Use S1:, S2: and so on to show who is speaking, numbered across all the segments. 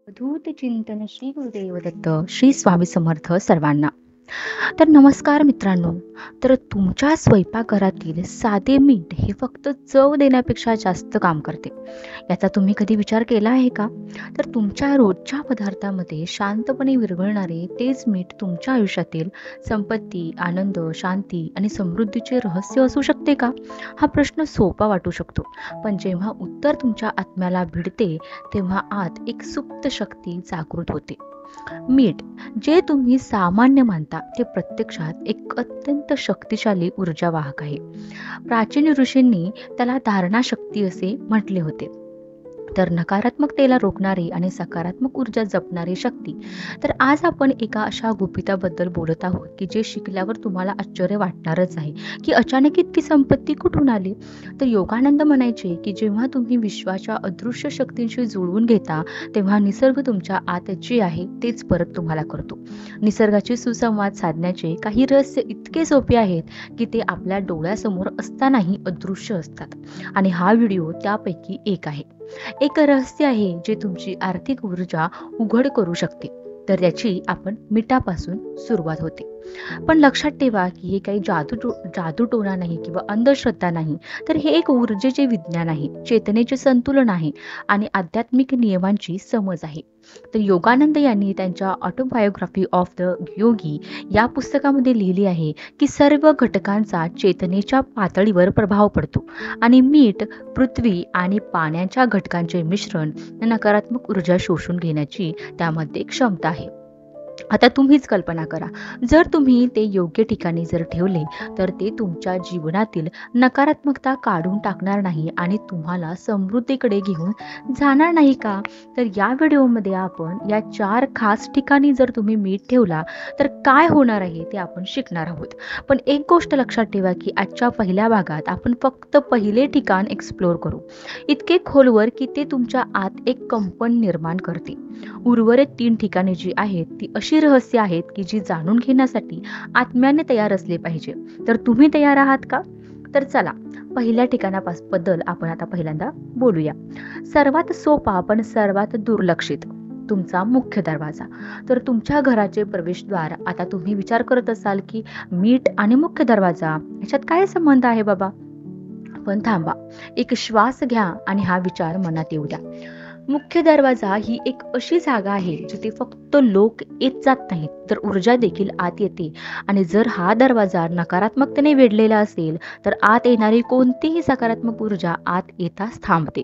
S1: अवधूत चिंतन श्री गुरुदेव दत्त श्री स्वामी समर्थ सर्वांना. तर नमस्कार मित्रांनो. तर तुमच्या स्वयंपाकघरातील साधे मीठ हे फक्त चव देण्यापेक्षा जास्त काम करते. याचा तुम्ही कधी विचार केला आहे का? तर तुमच्या रोजच्या पदार्थामध्ये शांतपणे विरघळणारे तेच मीठ तुमच्या आयुष्यातील संपत्ती, आनंद, शांती आणि समृद्धीचे रहस्य असू शकते का? हा प्रश्न सोपा वाटू शकतो, पण जेव्हा उत्तर तुमच्या आत्म्याला भिडते तेव्हा आत एक सुप्त शक्ती जागृत होते. मीठ जे तुम्ही सामान्य मानता ते प्रत्यक्षात एक अत्यंत शक्तिशाली ऊर्जावाहक आहे. प्राचीन ऋषींनी त्याला धारणा शक्ती असे म्हटले होते. तर नकारात्मकतेला रोखणारी आणि सकारात्मक ऊर्जा जपणारी शक्ती. तर आज आपण एका अशा गुपिताबद्दल बोलत आहोत की जे शिकल्यावर तुम्हाला आश्चर्य वाटणारच आहे की अचानक इतकी संपत्ती कुठून आली. तर योगानंद म्हणायचे की जेव्हा तुम्ही विश्वाच्या अदृश्य शक्तींशी जुळवून घेता तेव्हा निसर्ग तुमच्या आत जे आहे तेच परत तुम्हाला करतो. निसर्गाची सुसंवाद साधण्याचे काही रहस्य इतके सोपे आहेत की ते आपल्या डोळ्यासमोर असतानाही अदृश्य असतात, आणि हा व्हिडिओ त्यापैकी एक आहे. एक रहस्य आहे जे तुमची आर्थिक ऊर्जा उघड करू शकते. तर याची आपण मिठापासून सुरुवात होते. पण लक्षात ठेवा की हे काही जादूटोणा नाही किंवा अंधश्रद्धा नाही. तर हे एक ऊर्जेचे विज्ञान आहे, चेतनेचे संतुलन आहे आणि आध्यात्मिक नियमांची समज आहे. तर योगानंद यांनी त्यांच्या ऑटोबायोग्राफी ऑफ द योगी या पुस्तकामध्ये लिहिली आहे की सर्व घटकांचा चेतनेच्या पातळीवर प्रभाव पडतो आणि मीठ, पृथ्वी आणि पाण्याच्या घटकांचे मिश्रण नकारात्मक ऊर्जा शोषून घेण्याची त्यामध्ये क्षमता आहे. आता तुम्हीच कल्पना करा, जर तुम्ही ते योग्य ठिकाणी जर ठेवले तर ते तुमच्या जीवनातील नकारात्मकता काढून टाकणार नाही आणि तुम्हाला समृद्धीकडे घेऊन जाणार नाही का? तर या व्हिडिओमध्ये आपण या 4 खास ठिकाणी जर तुम्ही मीठ ठेवला तर काय होणार आहे ते आपण शिकणार आहोत. पण एक गोष्ट लक्षात ठेवा की आजच्या पहिल्या भागात आपण फक्त पहिले ठिकाण एक्सप्लोर करू, इतके खोलवर की ते तुमच्या आत एक कंपन निर्माण करते. उर्वरित 3 ठिकाणे जी आहेत ती अशी रहस्य आहेत की जी जाणून घेण्यासाठी आत्म्याने तयार असले पाहिजे. तर तुम्ही तयार आहात का? तर चला पहिल्या ठिकाणाबद्दल आपण आता पहिल्यांदा बोलूया. सर्वात सोपा पण सर्वात दुर्लक्षित, तुमचा मुख्य दरवाजा. तर तुमच्या घराचे प्रवेशद्वार. आता तुम्ही विचार करत असाल की मीठ आणि मुख्य दरवाजा याच्यात काय संबंध आहे बाबा? पण थांबा, एक श्वास घ्या आणि हा विचार मनात येऊ द्या. मुख्य दरवाजा ही एक अशी जागा आहे जिथे फक्त लोक येत जात नाहीत तर ऊर्जा देखील आत येते. आणि जर हा दरवाजा नकारात्मकतेने वेढलेला असेल तर आत येणारी कोणतीही सकारात्मक ऊर्जा आत येताच थांबते.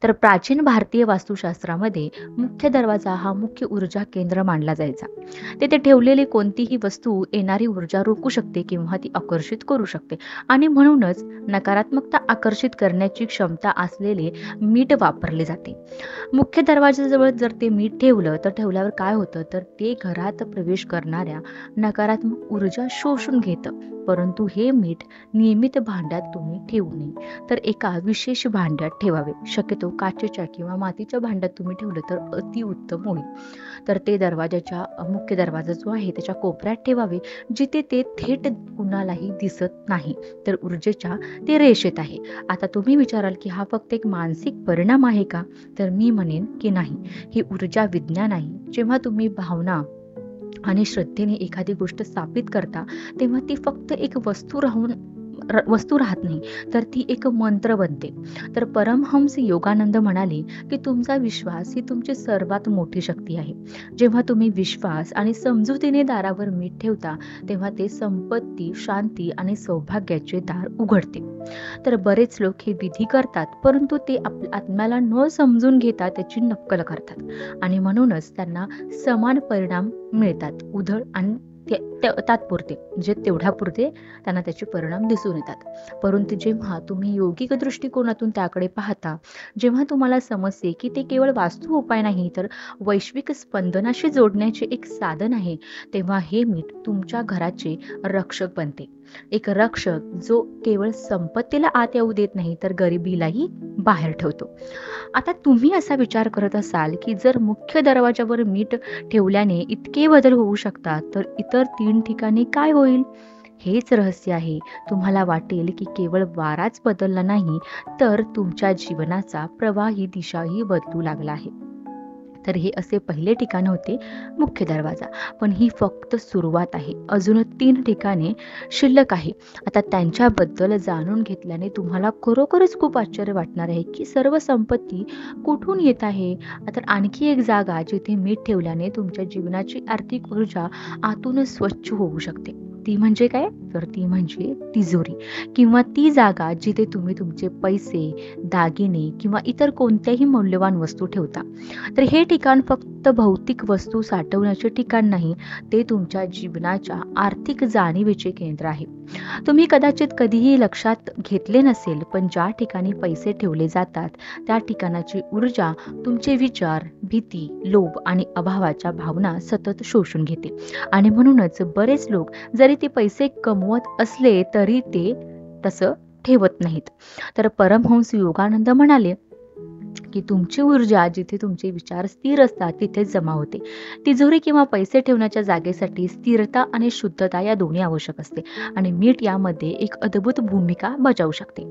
S1: तर प्राचीन भारतीय वास्तुशास्त्रामध्ये मुख्य दरवाजा हा मुख्य ऊर्जा केंद्र मानला जायचा. तेथे ठेवलेली कोणतीही वस्तू येणारी ऊर्जा रोखू शकते किंवा ती आकर्षित करू शकते, आणि म्हणूनच नकारात्मकता आकर्षित करण्याची क्षमता असलेले मीठ वापरले जाते. मुख्य दरवाजाजवळ जर ते मीठ ठेवलं तर ठेवल्यावर काय होतं, तर ते घरात प्रवेश करणाऱ्या नकारात्मक ऊर्जा शोषून घेतं. परंतु हे मीठ नियमित भांड्यात तुम्ही ठेवू नये, तर एका विशेष भांड्यात ठेवावे. शक्यतो काचेच्या किंवा मातीच्या भांड्यात तुम्ही ठेवलं तर अतिउत्तम होईल. तर ते मुख्य दरवाजा जो आहे त्याच्या कोपऱ्यात ठेवावे, जिथे ते थेट कुणालाही दिसत नाही, तर ऊर्जेच्या ते रेषेत आहे. आता तुम्ही विचाराल की हा फक्त एक मानसिक परिणाम आहे का? तर मी म्हणेन की नाही, हे ऊर्जा विज्ञान आहे. जेव्हा तुम्ही भावना आणि श्रद्धेने एखादी गोष्ट स्थापित करता तेव्हा ती फक्त एक वस्तू राहत नाही, तर ती एक मंत्र बनते. तर परमहंस योगानंद म्हणाले की तुमचा विश्वास ही तुमची सर्वात मोठी शक्ती आहे. जेव्हा तुम्ही विश्वास आणि समजुतीने दारावर मीठ ठेवता तेव्हा ते संपत्ती, शांती आणि सौभाग्याचे दार उघडते. तर बरेच लोक हे विधी करतात, परंतु ते आपल्या आत्म्याला न समजून घेता त्याची नक्कल करतात आणि म्हणूनच त्यांना समान परिणाम मिळतात. उधळ आणि तात्पुरते, म्हणजे तेवढ्यापुरते त्यांना त्याचे परिणाम दिसून येतात. परंतु जेव्हा तुम्ही योगिक दृष्टिकोनातून त्याकडे पाहता, जेव्हा तुम्हाला समजते की ते केवळ वास्तू उपाय नाही तर वैश्विक स्पंदनाशी जोडण्याचे एक साधन आहे, तेव्हा हे मीठ तुमच्या घराचे रक्षक बनते. एक रक्षक जो केवळ संपत्तीला आत येऊ देत नाही तर गरिबीलाही बाहेर ठेवतो. आता तुम्ही असा विचार करत असाल की जर मुख्य दरवाजावर मीठ ठेवल्याने इतके बदल होऊ शकतात तर इतर 3 ठिकाणी काय होईल? हेच रहस्य आहे. तुम्हाला वाटेल की केवळ वाराच बदलला नाही तर तुमच्या जीवनाचा प्रवाही दिशाही बदलू लागला आहे. तर हे असे पहिले ठिकाण होते, मुख्य दरवाजा. पण ही फक्त सुरुवात आहे. अजून 3 ठिकाणे शिल्लक आहे. आता त्यांच्याबद्दल जाणून घेतल्याने तुम्हाला खरोखरच खूप आश्चर्य वाटणार आहे, की सर्व संपत्ती कुठून येत आहे. तर आणखी एक जागा जिथे मीठ ठेवल्याने तुमच्या जीवनाची आर्थिक ऊर्जा आतूनच स्वच्छ होऊ शकते. ती म्हणजे काय? तर ती म्हणजे तिजोरी, किंवा ती जागा जिथे तुम्ही तुमचे पैसे, दागिने किंवा इतर कोणत्याही मौल्यवान वस्तू ठेवता. तर हे ठिकाण फक्त भौतिक वस्तू साठवण्याचे ठिकाण नाही, ते तुमच्या जीवनाच्या आर्थिक जाणीवेचे केंद्र आहे. तुम्ही कदाचित कधीही लक्षात घेतले नसेल, पण ज्या ठिकाणी पैसे ठेवले जातात त्या ठिकाणाची ऊर्जा तुमचे विचार, भीती, लोभ आणि अभावाच्या भावना सतत शोषून घेते. आणि म्हणूनच बरेच लोक जरी ते पैसे कमवत असले तरी ते तसं ठेवत नाहीत. तर परमहंस योगानंद म्हणाले की तुमची ऊर्जा जिथे तुमचे विचार स्थिर असतात तिथेच जमा होते. तिजोरी किंवा पैसे ठेवण्याच्या जागेसाठी स्थिरता आणि शुद्धता या दोन्ही आवश्यक असते, आणि मीठ यामध्ये एक अद्भुत भूमिका बजावू शकते.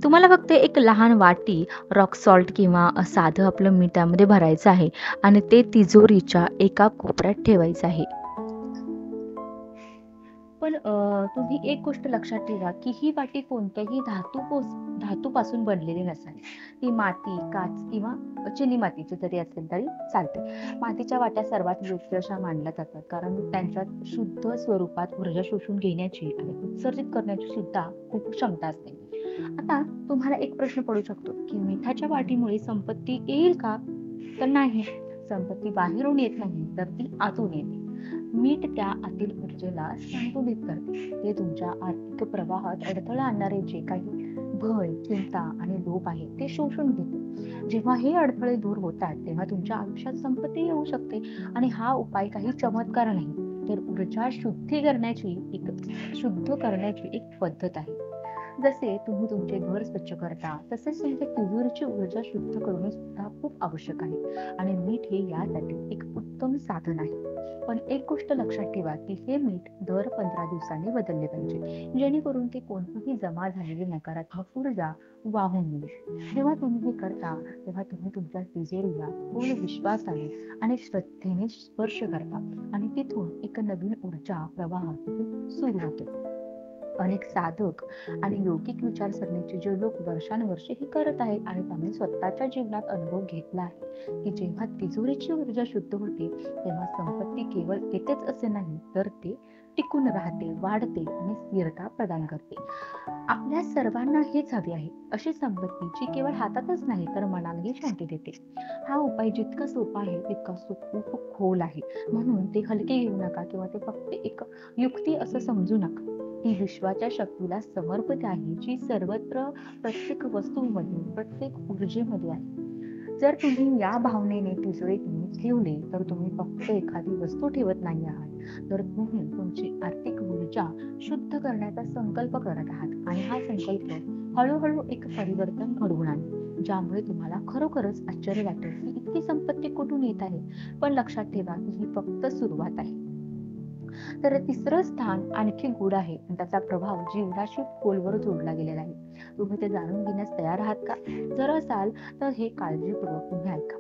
S1: तुम्हाला फक्त एक लहान वाटी रॉक सॉल्ट किंवा साधं आपलं मीठ त्यामध्ये भरायचं आहे आणि ते तिजोरीच्या एका कोपऱ्यात ठेवायचं आहे. पण तुम्ही एक गोष्ट लक्षात ठेवा, की ही वाटी कोणत्याही धातूपासून बनलेली नसावी. ती माती, काच किंवा चिनी मातीची जरी असेल तरी चालते. मातीच्या वाट्या सर्वात योग्य अशा मानल्या जातात, कारण त्यांच्यात शुद्ध स्वरूपात ऊर्जा शोषून घेण्याची आणि उत्सर्जित करण्याची सुद्धा खूप क्षमता असते. आता तुम्हाला एक प्रश्न पडू शकतो, की मिठाच्या वाटीमुळे संपत्ती येईल का? तर नाही. संपत्ती बाहेरून येत नाही, तर ती आतून येते. मीठ त्या आतील ऊर्जेला संतुलित करते. ते तुमच्या आर्थिक प्रवाहात अडथळा आणणारे जे काही भय, चिंता आणि लोभ आहे ते शोषून घेते. जेव्हा हे अडथळे दूर होतात तेव्हा तुमच्या आयुष्यात संपत्ती येऊ शकते. आणि हा उपाय काही चमत्कार नाही, तर ऊर्जा शुद्ध करण्याची एक पद्धत आहे. जसे तुम्ही तुमचे घर स्वच्छ करता, तसेच तुमच्या तिजोरीची ऊर्जा शुद्ध करणे सुद्धा खूप आवश्यक आहे. आणि मीठ हे यासाठी एक उत्तम साधन आहे. पण एक गोष्ट लक्षात ठेवा, की हे मीठ दर 15 दिवसांनी बदलले पाहिजे, जेणेकरून ते कोणतीही जमा झालेली नकारात्मक ऊर्जा वाहून नेईल. जेव्हा तुम्ही हे करता तेव्हा तुम्ही तुमच्या तिजोरीला पूर्ण विश्वासाने आणि श्रद्धेने स्पर्श करता, आणि तिथून एक नवीन ऊर्जा प्रवाह सुरू होतो. अनेक साधक आणि योगिक विचारसरणीचे जे लोक वर्षानुवर्षे हे करत आहेत, आणि त्यांनी स्वतःच्या जीवनात अनुभव घेतला आहे, की जेव्हा तिजोरीची ऊर्जा शुद्ध होते तेव्हा संपत्ती केवळ येतेच असे नाही, तर ते टिकून राहते, वाढते आणि स्थिरता प्रदान करते. आपल्या सर्वांना हेच हवे आहे, अशी संपत्ती जी केवळ हातातच नाही तर मनालाही शांती देते. हा उपाय जितका सोपा आहे तितका खूप खोल आहे. म्हणून ते हलके घेऊ नका, किंवा ते फक्त एक युक्ती असं समजू नका. ती विश्वाच्या शक्तीला समर्पित आहे, जी सर्वत्र, प्रत्येक वस्तूमध्ये, प्रत्येक ऊर्जेमध्ये आहे. जर तुम्ही या भावनेने तिजोरीत मीठ ठेवले, तर तुम्ही फक्त एखादी वस्तू ठेवत नाही आहात, तर तुम्ही तुमची आर्थिक ऊर्जा शुद्ध करण्याचा संकल्प करत आहात. आणि हा संकल्प हळूहळू एक परिवर्तन घडवून आणेल, ज्यामुळे तुम्हाला खरोखरच आश्चर्य वाटेल, की इतकी संपत्ती कुठून येत आहे. पण लक्षात ठेवा, की ही फक्त सुरुवात आहे. तर तिसरं स्थान आणखी गूढ आहे, आणि त्याचा प्रभाव जीवनाशी खोलवर जोडला गेलेला आहे. तुम्ही ते जाणून घेण्यास तयार आहात का? जर असाल तर हे काळजीपूर्वक तुम्ही ऐका.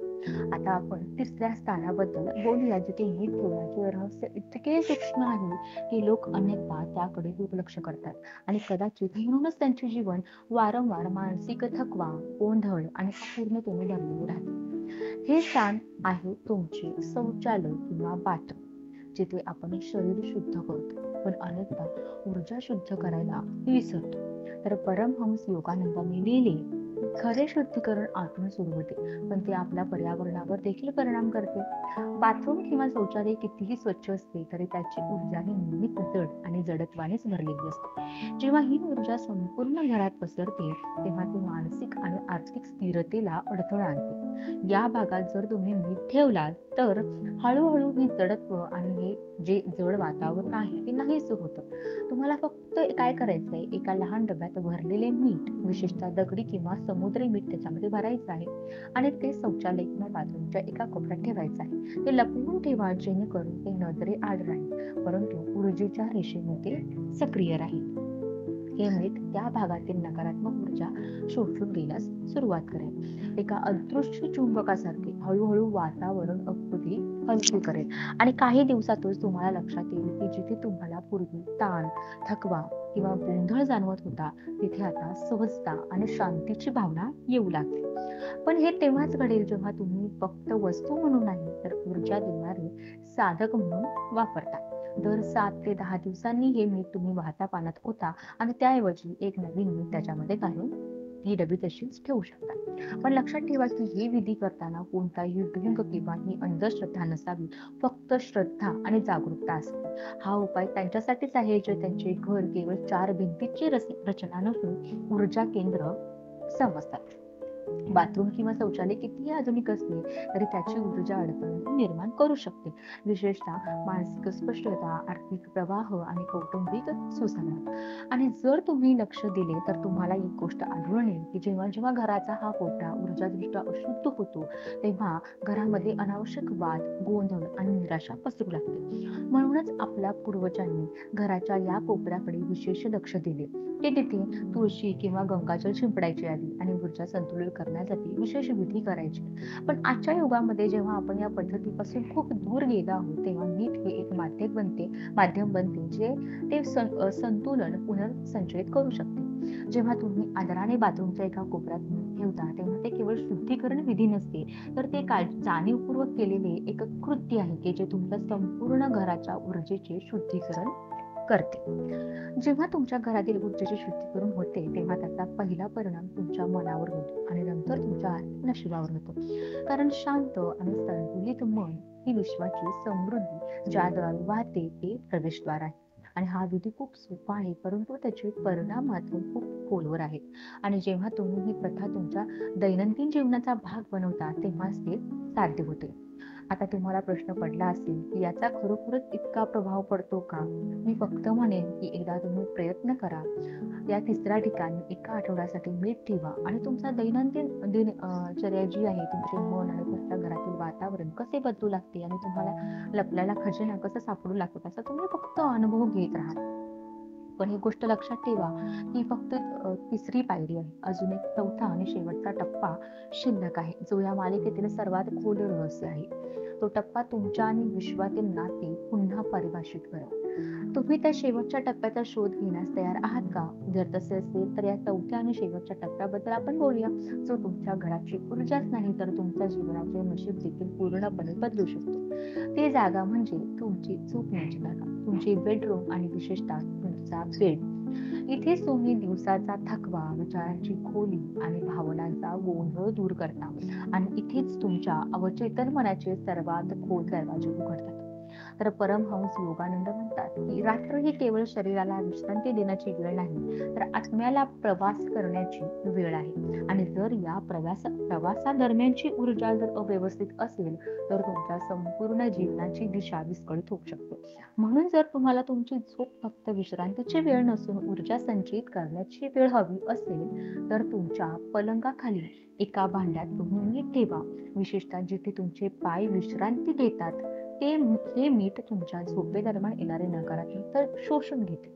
S1: आता आपण तिसऱ्या स्थानाबद्दल बोलूया, जिथे मीठ ठेवण्याचे रहस्य इतके सूक्ष्म आहे की लोक अनेकदा त्याकडे दुर्लक्ष करतात, आणि कदाचित म्हणूनच त्यांचे जीवन वारंवार मानसिक थकवा, गोंधळ आणि अपूर्णतेने भरलेले राहते. हे स्थान आहे तुमचे शौचालय किंवा बाथरूम, जिथे आपण शरीर शुद्ध करतो, पण अनेकदा ऊर्जा शुद्ध करायला विसरतो. तर परमहंस योगानंदांनी लिहिले, खरे शुद्धीकरण आतून सुरू होते, पण ते आपल्या पर्यावरणावर देखील परिणाम करते. बाथरूम किंवा शौचालय कितीही स्वच्छ असते तरी त्याची ऊर्जा ही नेहमीच जड आणि जडत्वानेच भरलेली असते. जेव्हा ही ऊर्जा संपूर्ण घरात पसरते तेव्हा ती मानसिक आणि आर्थिक स्थिरतेला अडथळा आणते. या भागात जर तुम्ही मीठ ठेवलात तर हळूहळू ही जडत्व आणि हे जे जड वातावरण आहे ते नाहीसे होतं. तुम्हाला फक्त काय करायचंय, एका लहान डब्यात भरलेले मीठ, विशेषतः दगडी किंवा समुद्री मीठ त्याच्यामध्ये भरायचं आहे, आणि ते शौचालय किंवा बाथरूमच्या एका कोपऱ्यात ठेवायचं आहे. ते लपवून ठेवा, जेणेकरून ते नजरे आड राहील, परंतु ऊर्जेच्या रेषेमध्ये सक्रिय राहील. हे मीठ त्या भागातील नकारात्मक ऊर्जा शोषून घेण्यास सुरुवात करेल. एका अदृश्य चुंबकासारखे हळूहळू वातावरण अगदी हलके करेल आणि काही दिवसातच तुम्हाला लक्षात येईल की जिथे तुम्हाला पूर्वी ताण, थकवा किंवा गोंधळ जाणवत होता, तिथे आता सहजता आणि शांतीची भावना येऊ लागते. पण हे तेव्हाच घडेल जेव्हा तुम्ही फक्त वस्तू म्हणून नाही तर ऊर्जा देणारे साधक म्हणून वापरता. दर 7 ते 10 दिवसांनी हे मीठ तुम्ही वाहत्या पाण्यात ओता आणि त्याऐवजी एक नवीन मीठ त्याच्यामध्ये घालून ही डबी तशीच ठेवू शकता. पण लक्षात ठेवा की ही विधी करताना कोणताही ढोंग किंवा ही अंधश्रद्धा नसावी, फक्त श्रद्धा आणि जागरूकता असावी. हा उपाय त्यांच्यासाठीच आहे जे त्यांचे घर केवळ 4 भिंतीची रचना नसून ऊर्जा केंद्र समजतात. बाथरूम किंवा शौचालय कितीही आधुनिक असले तरी त्याची ऊर्जा अडथळा निर्माण करू शकते, विशेषतः मानसिक स्पष्टता, आर्थिक प्रवाह आणि कौटुंबिक सुसंवाद. आणि जर तुम्ही लक्ष दिले तर तुम्हाला एक गोष्ट आढळून येईल की जेव्हा जेव्हा घराचा हा कोपरा ऊर्जादृष्ट्या अशुद्ध होतो, तेव्हा घरामध्ये अनावश्यक वाद, गोंधळ आणि निराशा पसरू लागते. म्हणूनच आपल्या पूर्वजांनी घराच्या या कोपऱ्याकडे विशेष लक्ष दिले. ते तिथे तुळशी किंवा गंगाजल शिंपडायची आधी आणि ऊर्जा संतुलित करण्यासाठी विशेष विधी करायची. पण आजच्या युगामध्ये जेव्हा आपण या पद्धतीपासून खूप दूर गेलो आहोत, तेव्हा मीठ हे एक माध्यम बनते जे ते संतुलन पुनर्संचयित करू शकते. जेव्हा तुम्ही आदराने बाथरूमच्या एका कोपऱ्यात मीठ ठेवता, तेव्हा ते केवळ शुद्धीकरण विधी नसते, तर ते जाणीवपूर्वक केलेले एक कृत्य आहे की जे तुमच्या संपूर्ण घराच्या ऊर्जेचे शुद्धीकरण करते. जेव्हा तुमच्या घरातील ऊर्जेचे शुद्धीकरण होते, तेव्हा त्याचा पहिला परिणाम तुमच्या मनावर होतो आणि नंतर तुमच्या आर्थिक नशिबावर होतो. कारण शांत आणि संतुलित मन ही विश्वाची समृद्धी ज्याद्वारे वाहते ते प्रवेशद्वार आहे. आणि हा विधी खूप सोपा आहे, परंतु त्याचे परिणाम मात्र खूप खोलवर आहेत. आणि जेव्हा तुम्ही ही प्रथा तुमच्या दैनंदिन जीवनाचा भाग बनवता, तेव्हाच ते साध्य होते. आता तुम्हाला प्रश्न पडला असेल की याचा खरोखरच इतका प्रभाव पडतो का? मी फक्त म्हणेन की एकदा तुम्ही प्रयत्न करा. या 3ऱ्या ठिकाणी एका आठवड्यासाठी मीठ ठेवा आणि तुमचा दैनंदिन दिनचर्या जी आहे, तुमचे मन आणि तुमच्या घरातील वातावरण कसे बदलू लागते आणि तुम्हाला लपलेला खजिना कसा सापडू लागतो, त्याचा तुम्ही फक्त अनुभव घेत राहा. पण ही गोष्ट लक्षात ठेवा ही फक्त 3री पायरी आहे. अजून एक 4था आणि शेवटचा टप्पा शिल्लक आहे, जो या मालिकेतील सर्वात खोल रहस्य आहे. तो टप्पा तुमच्या आणि विश्वातील नाते पुन्हा परिभाषित करेल. तुम्ही त्या शेवटच्या टप्प्याचा शोध घेण्यास तयार आहात का? जर तसे असेल तर या 4थ्या आणि शेवटच्या टप्प्याबद्दल आपण बोलूया, जो तुमच्या घराची ऊर्जाच नाही तर तुमच्या जीवनाचे नशीब देखील पूर्णपणे बदलू शकतो. ती जागा म्हणजे तुमची झोपण्याची जागा, तुमची बेडरूम आणि विशेषतः तुमचा बेड. इथेच तुम्ही दिवसाचा थकवा, विचारांची खोली आणि भावनांचा गोंधळ दूर करता आणि इथेच तुमच्या अवचेतन मनाचे सर्वात खोल दरवाजे उघडतात. तर परमहंस योगानंद म्हणतात की रात्र ही केवळ शरीराला विश्रांती देण्याची वेळ नाही, तर आत्म्याला प्रवास करण्याची वेळ आहे. आणि जर या प्रवासादरम्यानची ऊर्जा जर अव्यवस्थित असेल तर तुमच्या संपूर्ण जीवनाची दिशा विस्कळीत होऊ शकते. म्हणून जर तुम्हाला तुमची झोप फक्त विश्रांतीची वेळ नसून ऊर्जा संचयित करण्याची वेळ हवी असेल, तर तुमच्या पलंगाखाली एका भांड्यात तुम्ही मीठ ठेवा, विशेषतः जिथे तुमचे पाय विश्रांती घेतात. हे मीठ तुमच्या झोपेदरम्यान येणारे नकारात्मक शोषून घेते,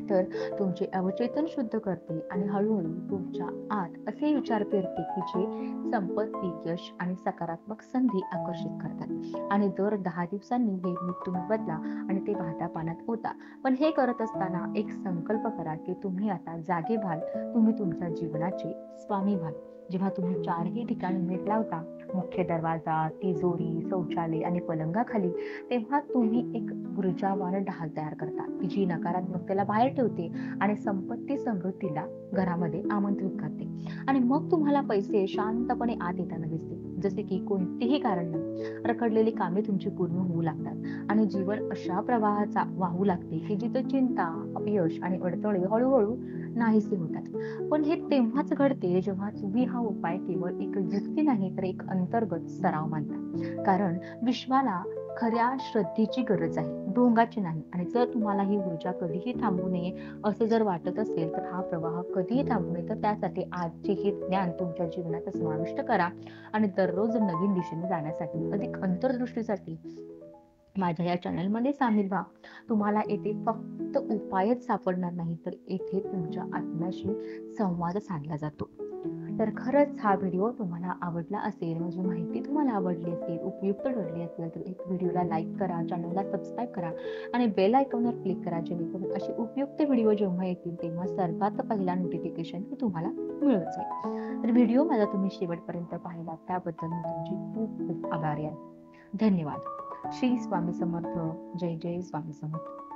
S1: तर तुमचे अवचेतन शुद्ध करते आणि हळूहळू तुमच्या आत असे विचार पेरते की जे संपत्ती, यश आणि सकारात्मक संधी आकर्षित करतात. आणि दर 10 दिवसांनी हे मीठ तुम्ही बदला आणि ते वाहत्या पाण्यात ओता. पण हे करत असताना एक संकल्प करा की तुम्ही आता जागे व्हाल, तुम्ही तुमच्या जीवनाचे स्वामी व्हाल. जेव्हा तुम्ही 4ही ठिकाणी मीठ लावता, मुख्य दरवाजा, तिजोरी, शौचालय आणि पलंगाखाली, तेव्हा तुम्ही एक ऊर्जावान ढाल तयार करता की जी नकारात्मकतेला बाहेर ठेवते आणि संपत्ती समृद्धीला घरामध्ये आमंत्रित करते. आणि मग तुम्हाला पैसे शांतपणे आत येताना दिसते, जसे की कोणतेही कारण नाही. रखडलेली कामे तुमची पूर्ण होऊ लागतात आणि जीवन अशा प्रवाहाचा वाहू लागते की जिथे चिंता, अपयश आणि अडथळे हळूहळू नाहीसे होतात. पण हे तेव्हाच घडते जेव्हा तुम्ही हा उपाय केवळ एक युक्ती नाही तर एक अंतर्गत सराव मानता. कारण विश्वाला खऱ्या श्रद्धेची गरज आहे, ढोंगाची नाही. आणि जर तुम्हाला ही ऊर्जा कधीही थांबू नये असे जर वाटत असेल, तर हा प्रवाह कधीही थांबू नये, तर त्यासाठी आजचे हे ज्ञान तुमच्या जीवनात समाविष्ट करा आणि दररोज नवीन दिशेने जाण्यासाठी, अधिक अंतर्दृष्टीसाठी माझ्या या चॅनलमध्ये सामील व्हा. तुम्हाला येथे फक्त उपायच सापडणार नाही, तर येथे तुमच्या आत्म्याशी संवाद साधला जातो. तर खरंच हा व्हिडिओ तुम्हाला आवडला असेल, माझी माहिती तुम्हाला आवडली असेल, उपयुक्त ठरली असेल, तर एक व्हिडिओला लाईक करा, चॅनलला सबस्क्राईब करा आणि बेल आयकॉनवर क्लिक करा, जेणेकरून असे उपयुक्त व्हिडिओ जेव्हा येतील तेव्हा सर्वात पहिला नोटिफिकेशन तुम्हाला मिळत जाईल. तर व्हिडिओ माझा तुम्ही शेवटपर्यंत पाहिला त्याबद्दल मी तुमची खूप खूप आभारी आहे. धन्यवाद. श्री स्वामी समर्थ. जय जय स्वामी समर्थ.